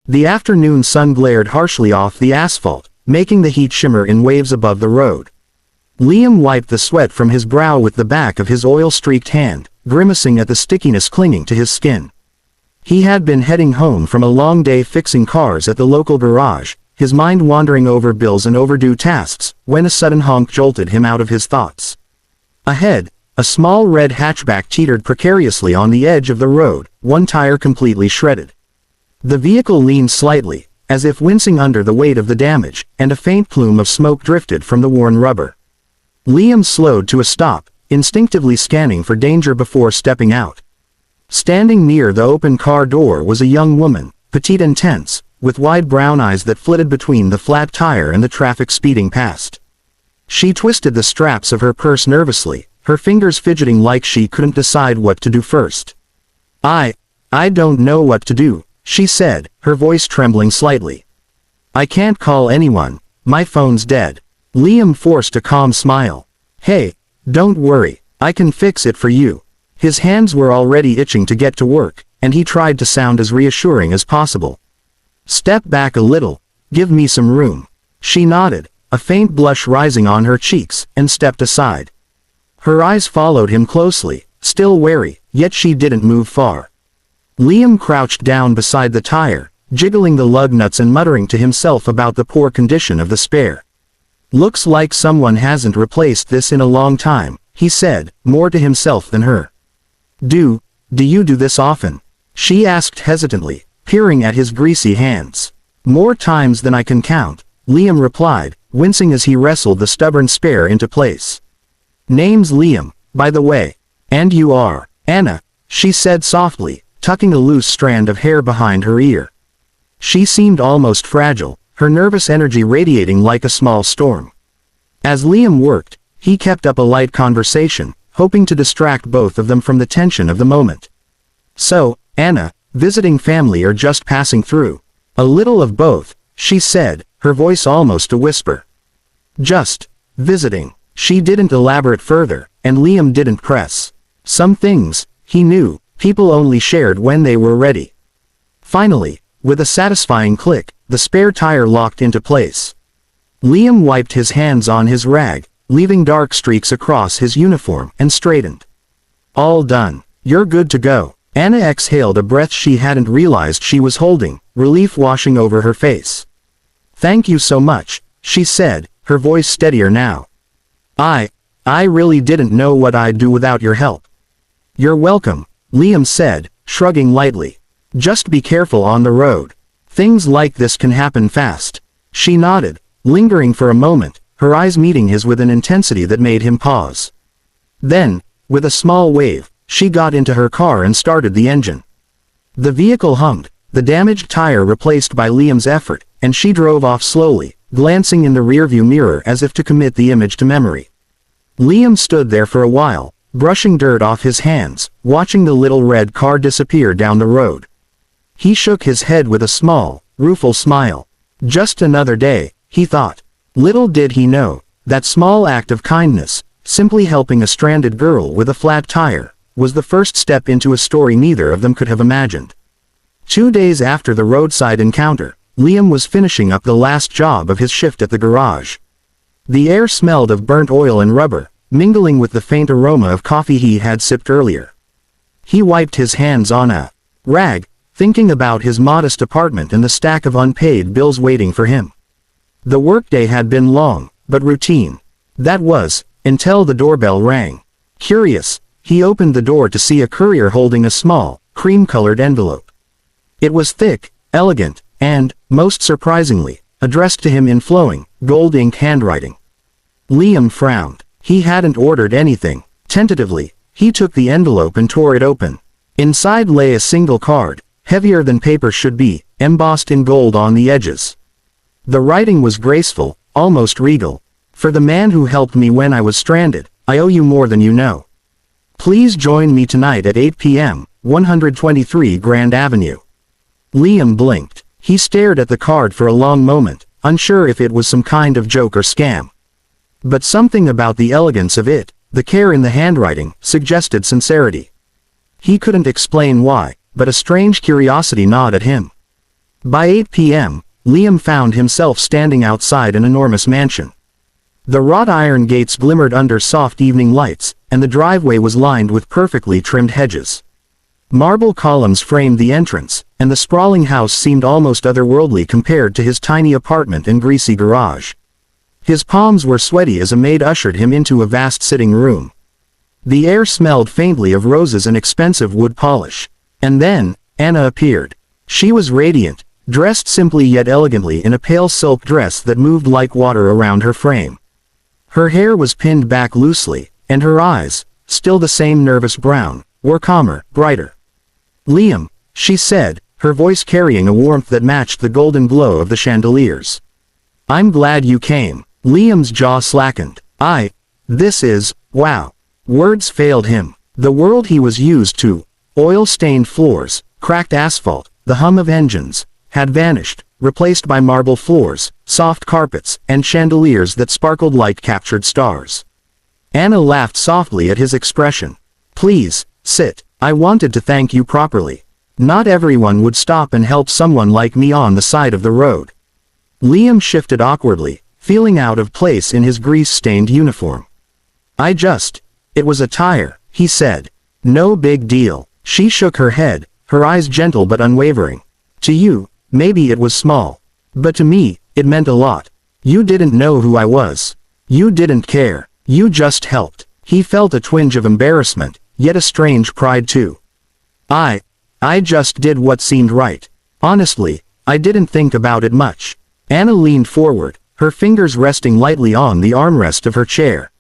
The afternoon sun glared harshly off the asphalt, making the heat shimmer in waves above the road. Liam wiped the sweat from his brow with the back of his oil-streaked hand, grimacing at the stickiness clinging to his skin. He had been heading home from a long day fixing cars at the local garage, his mind wandering over bills and overdue tasks, when a sudden honk jolted him out of his thoughts. Ahead, a small red hatchback teetered precariously on the edge of the road, one tire completely shredded. The vehicle leaned slightly, as if wincing under the weight of the damage, and a faint plume of smoke drifted from the worn rubber. Liam slowed to a stop, instinctively scanning for danger before stepping out. Standing near the open car door was a young woman, petite and tense, with wide brown eyes that flitted between the flat tire and the traffic speeding past. She twisted the straps of her purse nervously, her fingers fidgeting like she couldn't decide what to do first. I don't know what to do, she said, her voice trembling slightly. I can't call anyone, my phone's dead. Liam forced a calm smile. Hey, don't worry, I can fix it for you. His hands were already itching to get to work, and he tried to sound as reassuring as possible. Step back a little, give me some room. She nodded, a faint blush rising on her cheeks, and stepped aside. Her eyes followed him closely, still wary, yet she didn't move far. Liam crouched down beside the tire, jiggling the lug nuts and muttering to himself about the poor condition of the spare. Looks like someone hasn't replaced this in a long time, he said, more to himself than her. Do you do this often? She asked hesitantly, peering at his greasy hands. More times than I can count, Liam replied, wincing as he wrestled the stubborn spare into place. Name's Liam, by the way. And you are Anna, she said softly, tucking a loose strand of hair behind her ear. She seemed almost fragile, her nervous energy radiating like a small storm. As Liam worked, he kept up a light conversation, hoping to distract both of them from the tension of the moment. So, Anna, visiting family or just passing through? A little of both, she said, her voice almost a whisper. Just visiting. She didn't elaborate further, and Liam didn't press. Some things, he knew, people only shared when they were ready. Finally, with a satisfying click, the spare tire locked into place. Liam wiped his hands on his rag, leaving dark streaks across his uniform, and straightened. All done. You're good to go. Anna exhaled a breath she hadn't realized she was holding, relief washing over her face. Thank you so much, she said, her voice steadier now. I really didn't know what I'd do without your help. You're welcome, Liam said, shrugging lightly. Just be careful on the road. Things like this can happen fast. She nodded, lingering for a moment, her eyes meeting his with an intensity that made him pause. Then, with a small wave, she got into her car and started the engine. The vehicle hummed, the damaged tire replaced by Liam's effort, and she drove off slowly, glancing in the rearview mirror as if to commit the image to memory. Liam stood there for a while, brushing dirt off his hands, watching the little red car disappear down the road. He shook his head with a small, rueful smile. Just another day, he thought. Little did he know, that small act of kindness, simply helping a stranded girl with a flat tire, was the first step into a story neither of them could have imagined. 2 days after the roadside encounter, Liam was finishing up the last job of his shift at the garage. The air smelled of burnt oil and rubber, mingling with the faint aroma of coffee he had sipped earlier. He wiped his hands on a rag, thinking about his modest apartment and the stack of unpaid bills waiting for him. The workday had been long, but routine. That was, until the doorbell rang. Curious, he opened the door to see a courier holding a small, cream-colored envelope. It was thick, elegant, and, most surprisingly, addressed to him in flowing, gold-ink handwriting. Liam frowned. He hadn't ordered anything. Tentatively, he took the envelope and tore it open. Inside lay a single card, heavier than paper should be, embossed in gold on the edges. The writing was graceful, almost regal. For the man who helped me when I was stranded, I owe you more than you know. Please join me tonight at 8 p.m., 123 Grand Avenue. Liam blinked. He stared at the card for a long moment, unsure if it was some kind of joke or scam. But something about the elegance of it, the care in the handwriting, suggested sincerity. He couldn't explain why, but a strange curiosity gnawed at him. By 8 p.m., Liam found himself standing outside an enormous mansion. The wrought iron gates glimmered under soft evening lights, and the driveway was lined with perfectly trimmed hedges. Marble columns framed the entrance, and the sprawling house seemed almost otherworldly compared to his tiny apartment and greasy garage. His palms were sweaty as a maid ushered him into a vast sitting room. The air smelled faintly of roses and expensive wood polish. And then, Anna appeared. She was radiant, dressed simply yet elegantly in a pale silk dress that moved like water around her frame. Her hair was pinned back loosely, and her eyes, still the same nervous brown, were calmer, brighter. "Liam," she said, her voice carrying a warmth that matched the golden glow of the chandeliers. "I'm glad you came." Liam's jaw slackened. This is, wow. Words failed him. The world he was used to, oil-stained floors, cracked asphalt, the hum of engines, had vanished, replaced by marble floors, soft carpets, and chandeliers that sparkled like captured stars. Anna laughed softly at his expression. "Please, sit. I wanted to thank you properly. Not everyone would stop and help someone like me on the side of the road." Liam shifted awkwardly, feeling out of place in his grease-stained uniform. It was a tire," he said. "No big deal." She shook her head, her eyes gentle but unwavering. "To you, maybe it was small. But to me, it meant a lot. You didn't know who I was. You didn't care. You just helped." He felt a twinge of embarrassment, yet a strange pride too. I just did what seemed right. Honestly, I didn't think about it much." Anna leaned forward, her fingers resting lightly on the armrest of her chair.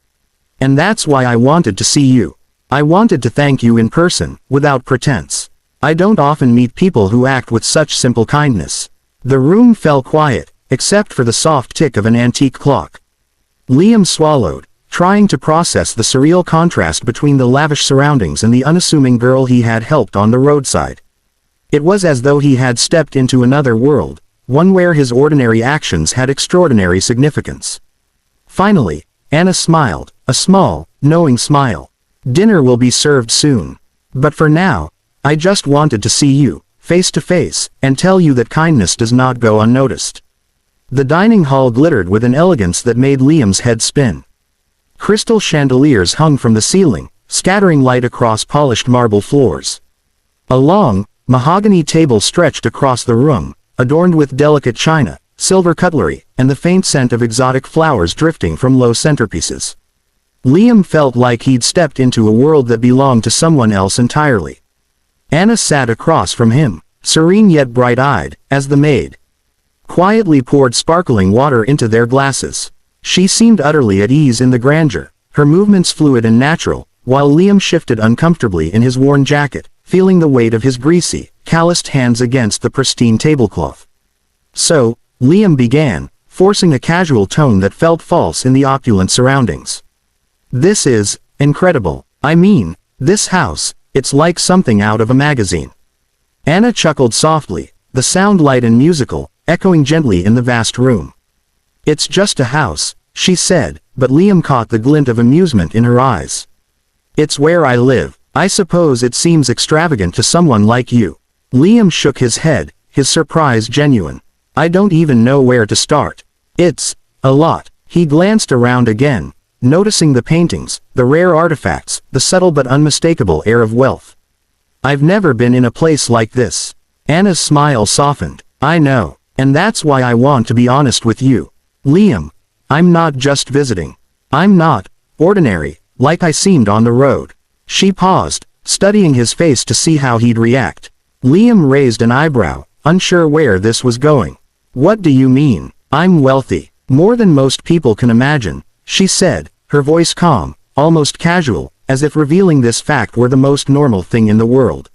"And that's why I wanted to see you. I wanted to thank you in person, without pretense. I don't often meet people who act with such simple kindness." The room fell quiet, except for the soft tick of an antique clock. Liam swallowed, trying to process the surreal contrast between the lavish surroundings and the unassuming girl he had helped on the roadside. It was as though he had stepped into another world, one where his ordinary actions had extraordinary significance. Finally, Anna smiled, a small, knowing smile. "Dinner will be served soon. But for now, I just wanted to see you, face to face, and tell you that kindness does not go unnoticed." The dining hall glittered with an elegance that made Liam's head spin. Crystal chandeliers hung from the ceiling, scattering light across polished marble floors. A long, mahogany table stretched across the room, adorned with delicate china, silver cutlery, and the faint scent of exotic flowers drifting from low centerpieces. Liam felt like he'd stepped into a world that belonged to someone else entirely. Anna sat across from him, serene yet bright-eyed, as the maid quietly poured sparkling water into their glasses. She seemed utterly at ease in the grandeur, her movements fluid and natural, while Liam shifted uncomfortably in his worn jacket, feeling the weight of his greasy, calloused hands against the pristine tablecloth. "So," Liam began, forcing a casual tone that felt false in the opulent surroundings. "This is incredible. I mean, this house, it's like something out of a magazine." Anna chuckled softly, the sound light and musical, echoing gently in the vast room. "It's just a house," she said, but Liam caught the glint of amusement in her eyes. "It's where I live. I suppose it seems extravagant to someone like you." Liam shook his head, his surprise genuine. "I don't even know where to start. It's a lot." He glanced around again, noticing the paintings, the rare artifacts, the subtle but unmistakable air of wealth. "I've never been in a place like this." Anna's smile softened. "I know. And that's why I want to be honest with you. Liam, I'm not just visiting. I'm not ordinary, like I seemed on the road." She paused, studying his face to see how he'd react. Liam raised an eyebrow, unsure where this was going. "What do you mean? I'm wealthy. More than most people can imagine," she said, her voice calm, almost casual, as if revealing this fact were the most normal thing in the world.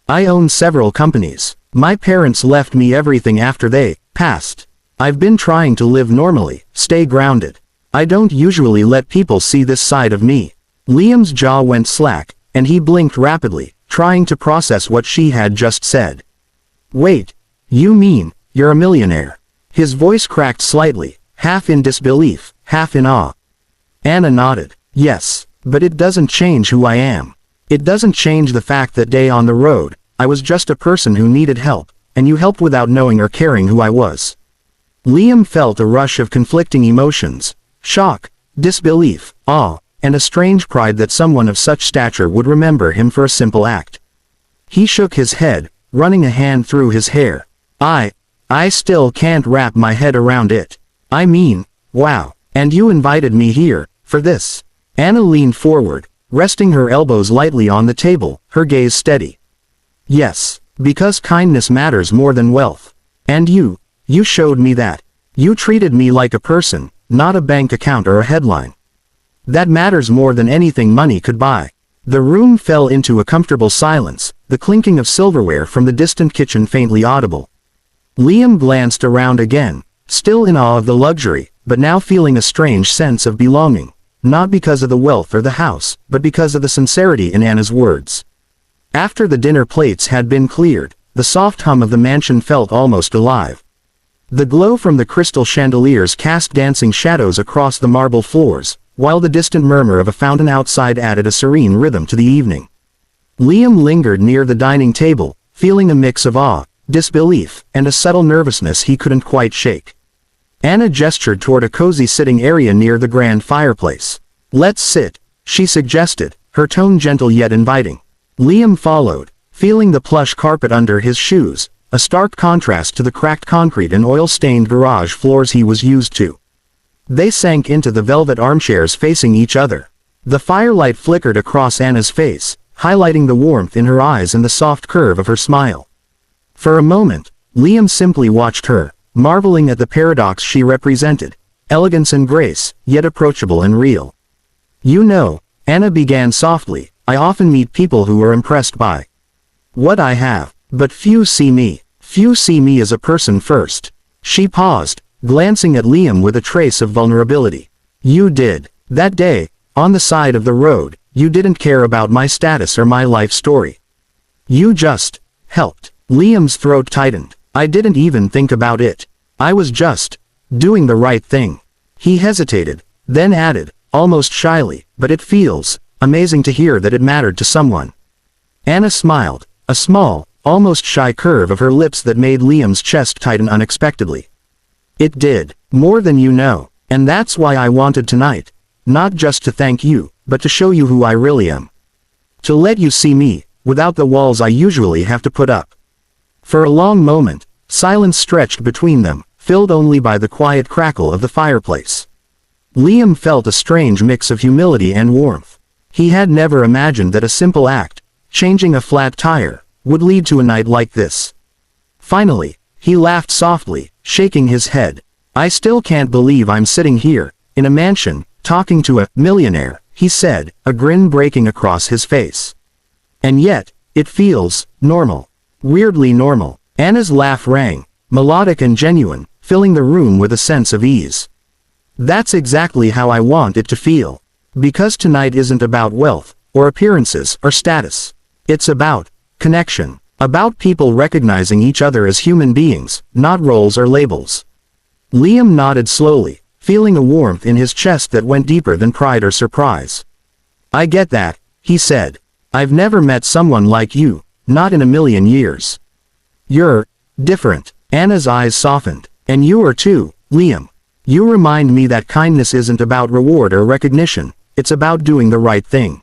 "I own several companies. My parents left me everything after they passed. I've been trying to live normally, stay grounded. I don't usually let people see this side of me." Liam's jaw went slack, and he blinked rapidly, trying to process what she had just said. "Wait, you mean, you're a millionaire?" His voice cracked slightly, half in disbelief, half in awe. Anna nodded. "Yes, but it doesn't change who I am. It doesn't change the fact that day on the road, I was just a person who needed help, and you helped without knowing or caring who I was." Liam felt a rush of conflicting emotions: shock, disbelief, awe, and a strange pride that someone of such stature would remember him for a simple act. He shook his head, running a hand through his hair. I still can't wrap my head around it. I mean, wow. And you invited me here, for this?" Anna leaned forward, resting her elbows lightly on the table, her gaze steady. "Yes, because kindness matters more than wealth. And you showed me that. You treated me like a person, not a bank account or a headline. That matters more than anything money could buy." The room fell into a comfortable silence, the clinking of silverware from the distant kitchen faintly audible. Liam glanced around again, still in awe of the luxury, but now feeling a strange sense of belonging, not because of the wealth or the house, but because of the sincerity in Anna's words. After the dinner plates had been cleared, the soft hum of the mansion felt almost alive. The glow from the crystal chandeliers cast dancing shadows across the marble floors, while the distant murmur of a fountain outside added a serene rhythm to the evening. Liam lingered near the dining table, feeling a mix of awe, disbelief, and a subtle nervousness he couldn't quite shake. Anna gestured toward a cozy sitting area near the grand fireplace. "Let's sit," she suggested, her tone gentle yet inviting. Liam followed, feeling the plush carpet under his shoes, a stark contrast to the cracked concrete and oil-stained garage floors he was used to. They sank into the velvet armchairs facing each other. The firelight flickered across Anna's face, highlighting the warmth in her eyes and the soft curve of her smile. For a moment, Liam simply watched her, marveling at the paradox she represented: elegance and grace, yet approachable and real. "You know," Anna began softly, "I often meet people who are impressed by what I have, but few see me. Few see me as a person first." She paused, glancing at Liam with a trace of vulnerability. "You did. That day, on the side of the road, you didn't care about my status or my life story. You just helped." Liam's throat tightened. "I didn't even think about it. I was just doing the right thing." He hesitated, then added, almost shyly, "But it feels amazing to hear that it mattered to someone." Anna smiled, a small, almost shy curve of her lips that made Liam's chest tighten unexpectedly. "It did, more than you know, and that's why I wanted tonight. Not just to thank you, but to show you who I really am. To let you see me, without the walls I usually have to put up." For a long moment, silence stretched between them, filled only by the quiet crackle of the fireplace. Liam felt a strange mix of humility and warmth. He had never imagined that a simple act, changing a flat tire, would lead to a night like this. Finally, he laughed softly, shaking his head. "I still can't believe I'm sitting here, in a mansion, talking to a millionaire," he said, a grin breaking across his face. "And yet, it feels normal. Weirdly normal." Anna's laugh rang, melodic and genuine, filling the room with a sense of ease. "That's exactly how I want it to feel. Because tonight isn't about wealth, or appearances, or status. It's about connection. About people recognizing each other as human beings, not roles or labels." Liam nodded slowly, feeling a warmth in his chest that went deeper than pride or surprise. "I get that," he said. "I've never met someone like you, not in a million years. You're different." Anna's eyes softened. "And you are too, Liam. You remind me that kindness isn't about reward or recognition, it's about doing the right thing.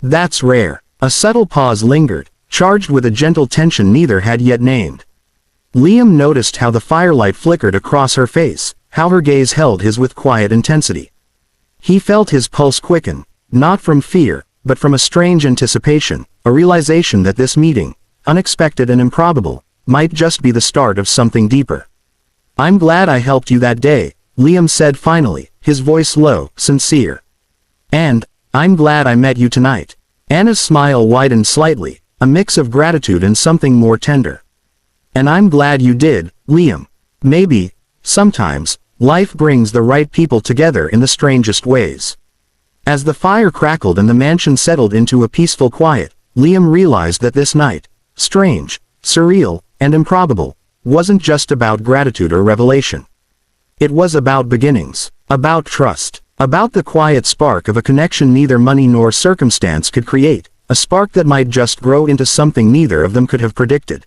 That's rare." A subtle pause lingered, charged with a gentle tension neither had yet named. Liam noticed how the firelight flickered across her face, how her gaze held his with quiet intensity. He felt his pulse quicken, not from fear, but from a strange anticipation, a realization that this meeting, unexpected and improbable, might just be the start of something deeper. "I'm glad I helped you that day," Liam said finally, his voice low, sincere. "And I'm glad I met you tonight." Anna's smile widened slightly, a mix of gratitude and something more tender. "And I'm glad you did, Liam. Maybe, sometimes, life brings the right people together in the strangest ways." As the fire crackled and the mansion settled into a peaceful quiet, Liam realized that this night, strange, surreal, and improbable, wasn't just about gratitude or revelation. It was about beginnings, about trust, about the quiet spark of a connection neither money nor circumstance could create, a spark that might just grow into something neither of them could have predicted.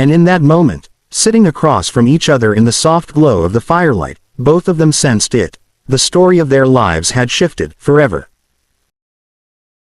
And in that moment, sitting across from each other in the soft glow of the firelight, both of them sensed it. The story of their lives had shifted, forever.